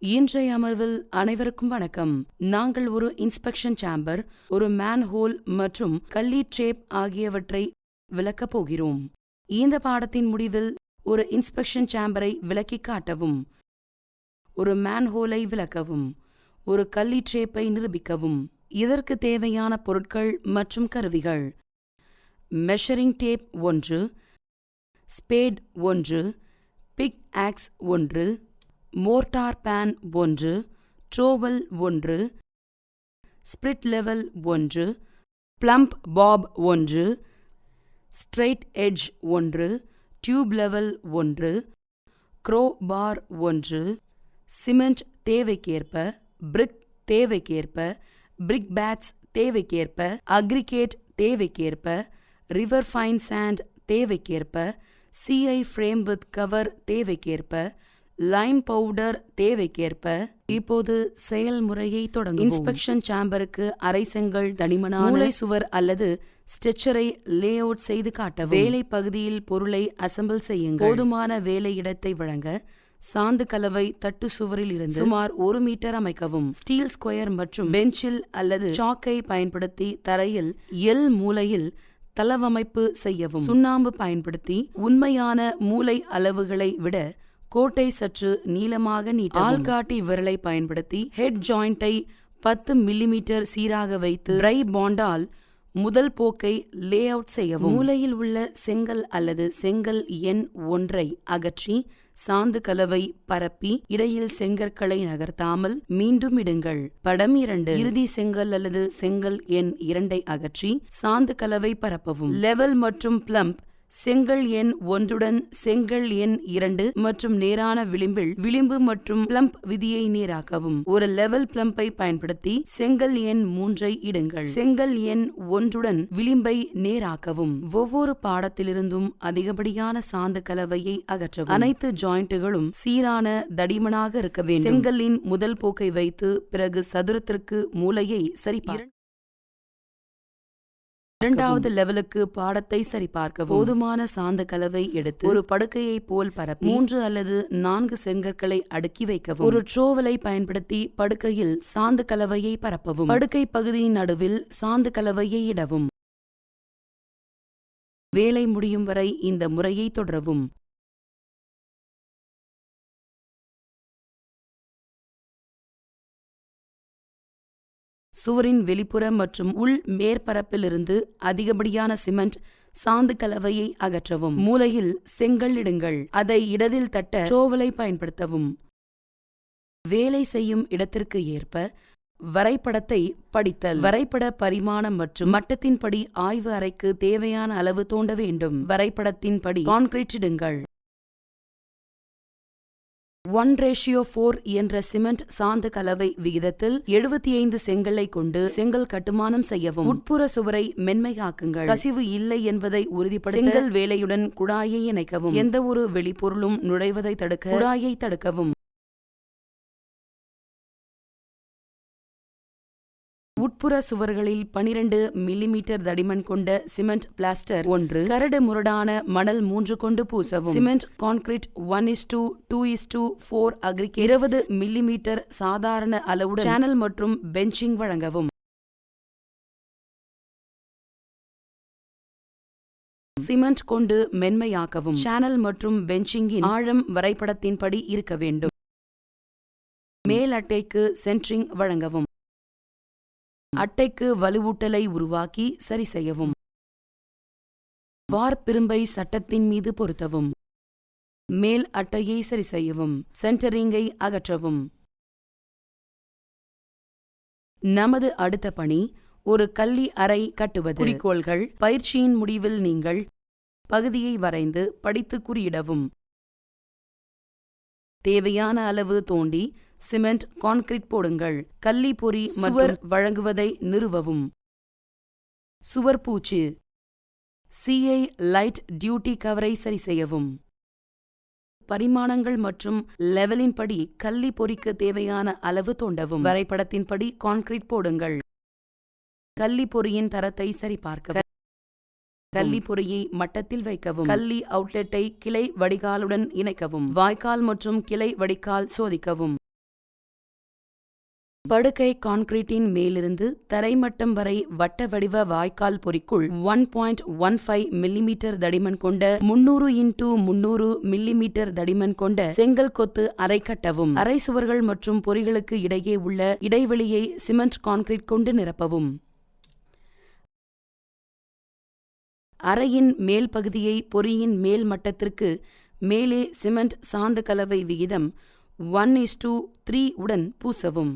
இன்றைய அமர்வில் அனைவருக்கும் வணக்கம். நாங்கள் ஒரு இன்ஸ்பெக்ஷன் சேம்பர், ஒரு மேன்ஹோல் மற்றும் கள்ளி ட்ரேப் ஆகியவற்றை விளக்கப் போகிறோம். இந்த பாடத்தின் முடிவில் ஒரு இன்ஸ்பெக்ஷன் சேம்பரை விளக்கிக் காட்டவும், ஒரு மேன்ஹோலை விளக்கவும், ஒரு கள்ளி ட்ரேப்பை நிரூபிக்கவும். இதற்கு தேவையான பொருட்கள் மற்றும் கருவிகள்: measuring tape 1, spade 1, pick axe 1, mortar pan 1, trowel 1, spirit level 1, plumb bob 1, straight edge 1, tube level 1, crowbar 1, cement தேவைக்கேற்ப, பிரிக் தேவைக்கேற்ப, பிரிக் பேட்ஸ் தேவைக்கேற்ப, அக்ரிகேட் தேவைக்கேற்ப, ரிவர் ஃபைன் சாண்ட் தேவைக்கேற்ப, சிஐ ஃப்ரேம் வித் கவர் தேவைக்கேற்ப, லைம் பவுடர் தேவைக்கேற்ப. இப்போது செயல்முறையை தொடங்கும். இன்ஸ்பெக்ஷன் சேம்பருக்கு அரை செங்கல் தடிமனான மூலை சுவர் அல்லது ஸ்ட்ரெச்சரை லே அவுட் செய்து காட்டவும். வேலை பகுதியில் பொருளை அசெம்பிள் செய்யுங்கள். போதுமான வேலை இடத்தை வழங்க சாந்து கலவை தட்டு சுவரில் இருந்து சுமார் 1 மீட்டர் அமைக்கவும். ஸ்டீல் ஸ்கொயர் மற்றும் பெஞ்சில் அல்லது சாக்கை பயன்படுத்தி தரையில் எல் மூலையில் தளவமைப்பு செய்யவும். சுண்ணாம்பு பயன்படுத்தி உண்மையான மூலை அளவுகளை விட கோட்டை சற்று நீளமாக நீட்டவும். ஆள்காட்டி விரலை பயன்படுத்தி ஹெட் ஜாயிண்டை 10 மில்லிமீட்டர் சீராக வைத்து ட்ரை பாண்டால் முதல் போக்கை லே அவுட் செய்யவும். மூலையில் உள்ள செங்கல் அல்லது செங்கல் எண் 1 அகற்றி சாந்து கலவை பரப்பி இடையில் செங்கற்களை நகர்த்தாமல் மீண்டும் இடுங்கள். படம் 2. இறுதி செங்கல் அல்லது செங்கல் எண் 2 அகற்றி சாந்து கலவை பரப்பவும். லெவல் மற்றும் பிளம்ப் செங்கல் எண் 1 செங்கல் எண் 2 மற்றும் நேரான விளிம்பில் விளிம்பு மற்றும் பிளம்ப் விதியை நேராக்கவும். ஒரு லெவல் பிளம்பை பயன்படுத்தி செங்கல் எண் 3 இடுங்கள். செங்கல் எண் 1 விளிம்பை நேராக்கவும். ஒவ்வொரு பாடத்திலிருந்தும் அதிகப்படியான சாந்து கலவையை அகற்றவும். அனைத்து ஜாயிண்டுகளும் சீரான தடிமனாக இருக்க வேண்டும். செங்கலின் முதல் போக்கை வைத்து பிறகு சதுரத்திற்கு மூலையை சரிபார்க்கவும். இரண்டாவது லெவலுக்கு பாடத்தை சரிபார்க்கவும். போதுமான சாந்து கலவை எடுத்து ஒரு படுக்கையை போல் பரப்பி 3 அல்லது 4 செங்கற்களை அடுக்கி வைக்கவும். ஒரு ட்ரோவலை பயன்படுத்தி படுக்கையில் சாந்து கலவையை பரப்பவும். படுக்கை பகுதியின் நடுவில் சாந்து கலவையை இடவும். வேலை முடியும் வரை இந்த முறையை தொடரவும். சுவரின் வெளிப்புற மற்றும் உள் மேற்பரப்பிலிருந்து அதிகப்படியான சிமெண்ட் சாந்து கலவையை அகற்றவும். மூலையில் செங்கல் இடுங்கள். அதை இடத்தில் தட்ட ட்ரோவலை பயன்படுத்தவும். வேலை செய்யும் இடத்திற்கு ஏற்ப வரைபடத்தை படித்தல். வரைபட பரிமாணம் மற்றும் மட்டத்தின்படி ஆய்வு அறைக்கு தேவையான அளவு தோண்ட வேண்டும். வரைபடத்தின்படி கான்கிரீட் இடுங்கள். 1:4 என்ற சிமெண்ட் சாந்து கலவை விகிதத்தில் 75 செங்கலை கொண்டு செங்கல் கட்டுமானம் செய்யவும். உட்புற சுவரை மென்மையாக்குங்கள். கசிவு இல்லை என்பதை உறுதிப்படுத்த செங்கல் வேலையுடன் குழாயை இணைக்கவும். எந்த ஒரு வெளிப்பொருளும் நுழைவதை தடுக்க குழாயை தடுக்கவும். உட்புற சுவர்களில் 12 மில்லிமீட்டர் தடிமன் கொண்ட சிமெண்ட் பிளாஸ்டர் 1, கரடு முரடான மணல் 3 கொண்டு பூசவும். சிமெண்ட் கான்கிரீட் 1:2:4 அக்ரிகேட் 20 மில்லிமீட்டர் சாதாரண அளவுடன் சேனல் மற்றும் பெஞ்சிங் வழங்கவும். சிமெண்ட் கொண்டு மென்மையாக்கவும். சேனல் மற்றும் பெஞ்சிங்கின் ஆழம் வரைபடத்தின்படி இருக்க வேண்டும். மேல் அட்டைக்கு சென்ட்ரிங் வழங்கவும். அட்டைக்கு வலுவூட்டலை உருவாக்கி சரி செய்யவும். வார்ப்பிரும்பை சட்டத்தின் மீது பொருத்தவும். மேல் அட்டையை சரி செய்யவும். சென்டரிங்கை அகற்றவும். நமது அடுத்த பணி ஒரு கள்ளி அறை கட்டுவது. குறிக்கோள்கள்: பயிற்சியின் முடிவில் நீங்கள் பகுதியை வரைந்து படித்து குறியிடவும். தேவையான அளவு தோண்டி சிமெண்ட் கான்கிரீட் போடுங்கள். கள்ளி பொறி சுவர் வழங்குவதை நிறுவவும். சுவர் பூச்சு சிஐ லைட் டியூட்டி கவரை சரி செய்யவும். பரிமாணங்கள் மற்றும் லெவலின்படி கள்ளி பொறிக்கு தேவையான அளவு தோண்டவும். வரைபடத்தின்படி கான்கிரீட் போடுங்கள். கள்ளி பொறியின் தரத்தை சரிபார்க்கவும். கள்ளி பொறியை மட்டத்தில் வைக்கவும். கள்ளி அவுட்லெட்டை கிளை வடிகாலுடன் இணைக்கவும். வாய்க்கால் மற்றும் கிளை வடிகால் சோதிக்கவும். படுக்கை கான்கிரீட்டின் மேலிருந்து தரைமட்டம் வரை வட்ட வடிவ வாய்க்கால் பொறிக்குள் 1.15 மில்லிமீட்டர் தடிமன் கொண்ட 300x300 மில்லிமீட்டர் தடிமன் கொண்ட செங்கல் கொத்து அறை கட்டவும். அறை சுவர்கள் மற்றும் பொறிகளுக்கு இடையே உள்ள இடைவெளியை சிமெண்ட் கான்கிரீட் கொண்டு நிரப்பவும். அறையின் மேல் பகுதியை பொறியின் மேல் மட்டத்திற்கு மேலே சிமெண்ட் சாந்து கலவை விகிதம் 1:3 உடன் பூசவும்.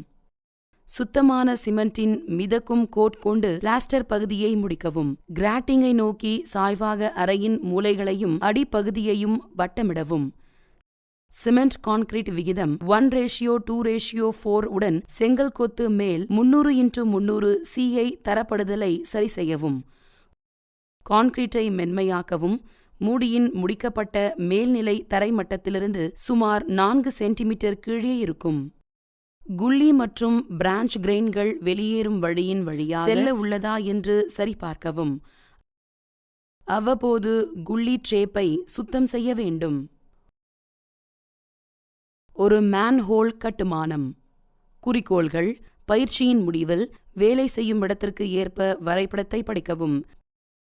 சுத்தமான சிமெண்டின் மிதக்கும் கோட் கொண்டு பிளாஸ்டர் பகுதியை முடிக்கவும். கிராட்டிங்கை நோக்கி சாய்வாக அறையின் மூலைகளையும் அடிப்பகுதியையும் வட்டமிடவும். சிமெண்ட் கான்கிரீட் விகிதம் 1:2:4 உடன் செங்கல் கொத்து மேல் 300x300 CI தரப்படுதலை சரிசெய்யவும். கான்கிரீட்டை மென்மையாக்கவும். மூடியின் முடிக்கப்பட்ட மேல்நிலை தரைமட்டத்திலிருந்து சுமார் 4 சென்டிமீட்டர் கீழே இருக்கும். குள்ளி மற்றும் பிரான்ச் கிரெயின்கள் வெளியேறும் வழியின் வழியாக செல்ல உள்ளதா என்று சரிபார்க்கவும். அவ்வப்போது குள்ளி ட்ரேப்பை சுத்தம் செய்ய வேண்டும். ஒரு மேன்ஹோல் கட்டுமானம். குறிக்கோள்கள்: பயிற்சியின் முடிவில் வேலை செய்யும் இடத்திற்கு ஏற்ப வரைபடத்தை படிக்கவும்.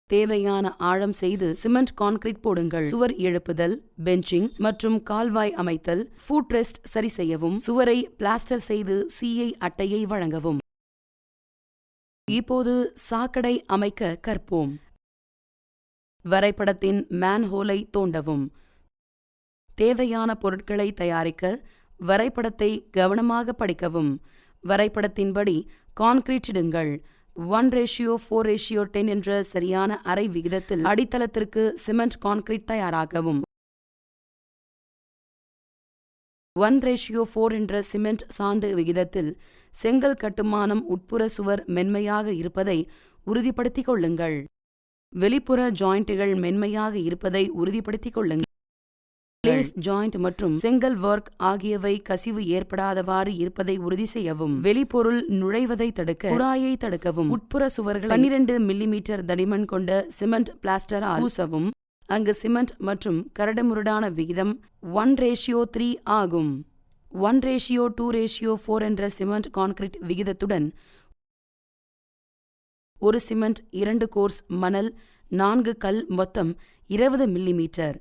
தேவையான ஆழம் செய்து சிமெண்ட் கான்கிரீட் போடுங்கள். சுவர் எழுப்புதல், பெஞ்சிங் மற்றும் கால்வாய் அமைத்தல், ஃபுட் ரெஸ்ட் சரி செய்யவும். சுவரை பிளாஸ்டர் செய்து CI அட்டையை வழங்கவும். இப்போது சாக்கடை அமைக்க கற்போம். வரைபடத்தின் மேன்ஹோலை தோண்டவும். தேவையான பொருட்களை தயாரிக்க வரைபடத்தை கவனமாக படிக்கவும். வரைபடத்தின்படி கான்கிரீட் இடுங்கள். 1:4:10 என்ற சரியான அறை விகிதத்தில் அடித்தளத்திற்கு சிமெண்ட் கான்கிரீட் தயாராகவும். 1:4 என்ற சிமெண்ட் சாந்து விகிதத்தில் செங்கல் கட்டுமானம் உட்புற சுவர் மென்மையாக இருப்பதை உறுதிப்படுத்திக் கொள்ளுங்கள். வெளிப்புற ஜாயிண்ட்டுகள் மென்மையாக இருப்பதை உறுதிப்படுத்திக் கொள்ளுங்கள். லேஸ் ஜாயிண்ட் மற்றும் செங்கல் ஒர்க் ஆகியவை கசிவு ஏற்படாதவாறு இருப்பதை உறுதி செய்யவும். வெளிப்பொருள் நுழைவதை தடுக்க குழாயை தடுக்கவும். உட்புற சுவர்கள் 12 மில்லிமீட்டர் தடிமன் கொண்ட சிமெண்ட் பிளாஸ்டரால் பூசவும். அங்கு சிமெண்ட் மற்றும் கரடுமுரடான விகிதம் 1:3 ஆகும். 1:2:4 என்ற சிமெண்ட் கான்கிரீட் விகிதத்துடன் ஒரு சிமெண்ட் 2 கோர்ஸ் மணல் 4 கல் மொத்தம் 20 மில்லிமீட்டர்.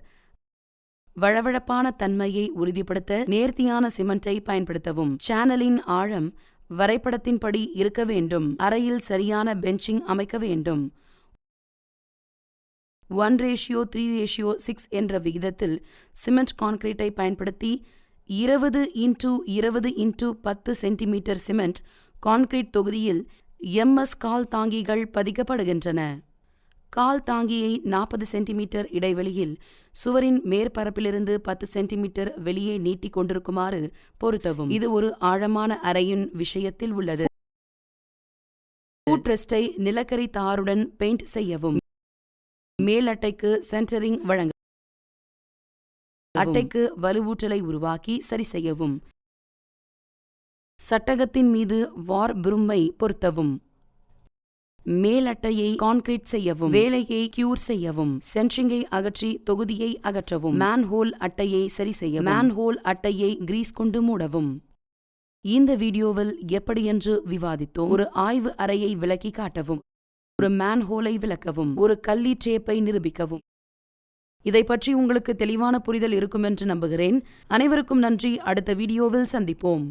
வழவழப்பான தன்மையை உறுதிப்படுத்த நேர்த்தியான சிமெண்டை பயன்படுத்தவும். சேனலின் ஆழம் வரைபடத்தின்படி இருக்க வேண்டும். அறையில் சரியான பெஞ்சிங் அமைக்க வேண்டும். 1:3:6 என்ற விகிதத்தில் சிமெண்ட் கான்கிரீட்டை பயன்படுத்தி 20x20x10 சென்டிமீட்டர் சிமெண்ட் கான்கிரீட் தொகுதியில் MS கால் தாங்கிகள் பதிக்கப்படுகின்றன. கால் தாங்கியை 40 சென்டிமீட்டர் இடைவெளியில் சுவரின் மேற்பரப்பிலிருந்து 10 சென்டிமீட்டர் வெளியே நீட்டிக் கொண்டிருக்குமாறு பொருத்தவும். இது ஒரு ஆழமான அறையின் விஷயத்தில் உள்ளது. ஃபுட் ரெஸ்டை நிலக்கரி தாருடன் பெயிண்ட் செய்யவும். மேல் அட்டைக்கு சென்டரிங் வழங்க அட்டைக்கு வலுவூட்டலை உருவாக்கி சரி செய்யவும். சட்டகத்தின் மீது வார் பிரூமை பொருத்தவும். மேல் அட்டையை கான்கிரீட் செய்யவும். வேலையை கியூர் செய்யவும். சென்ட்ரிங்கை அகற்றி தொகுதியை அகற்றவும். மேன்ஹோல் அட்டையை சரி செய்யவும். மேன்ஹோல் அட்டையை கிரீஸ் கொண்டு மூடவும். இந்த வீடியோவில் எப்படி என்று விவாதித்தோம். ஒரு ஆய்வு அறையை விளக்கி காட்டவும். ஒரு மேன்ஹோலை விளக்கவும். ஒரு கல்லி ட்ரேப்பை நிரூபிக்கவும். இதை பற்றி உங்களுக்கு தெளிவான புரிதல் இருக்கும் என்று நம்புகிறேன். அனைவருக்கும் நன்றி. அடுத்த வீடியோவில் சந்திப்போம்.